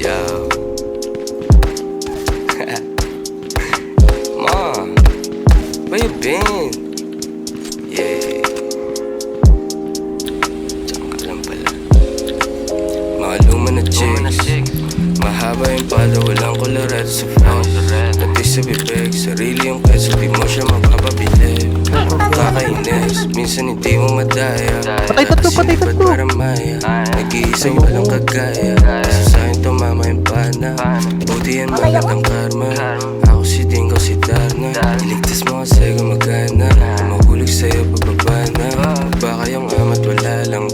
Yo. Ma, where you been? Yeah. Diyan ka lang pala. Mga luma na chicks, mahaba yung pala, walang kolorat sa face. Natis sa bibig, sarili yung keso, di mo siya mapapabili. Kakainis, minsan hindi mo madaya. Patay tatlo. Ba't maramaya? Nag-iisang walang kagaya. Sa sa'kin tumama yung pana. Buti yan malat ang karma. Ako si Dingo, si Darna. Iligtas mo kasi gumagana. Mahulog sa'yo pababa na. Baka yung amat wala lang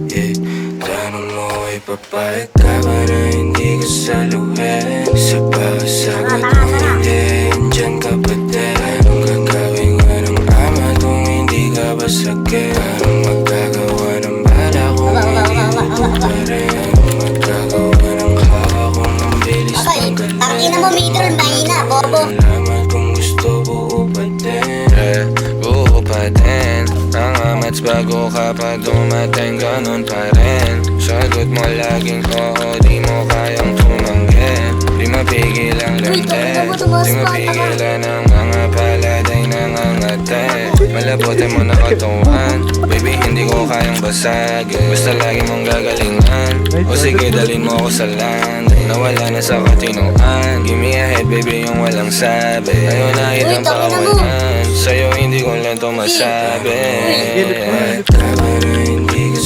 yeah. Tanong mo ay papayag ka ba na hindi ka saluhin? Sa bawat sagot mo hindi, andyan ka pa din. Anong gagawin nga ng ama kung hindi ka basagin? Anong magagawa ng bala kung hindi mo pa rin? Anong magagawa ng hawa kung ang bilis pang galing? Tangina mo, meter, mahina, bobo. Salamat kung gusto, buo pa din. Buo pa din. Ang amats bago ka pa dumating, ganun pa rin. Sagot mo laging oo, di mo kayang tumanggi. Di mapigil ang lente, di mapigilan ang mga paladay nangangate. Malabote mo na katawan, baby hindi ko kayang basagin. Basta lagi mong gagalingan, o sige dalin mo ako sa land. Nawala na sa katinuan, give me a head baby yung walang sabi. Ayaw na itang pakawalan, sa'yo hindi ko lang to masabi. Tama na hindi ka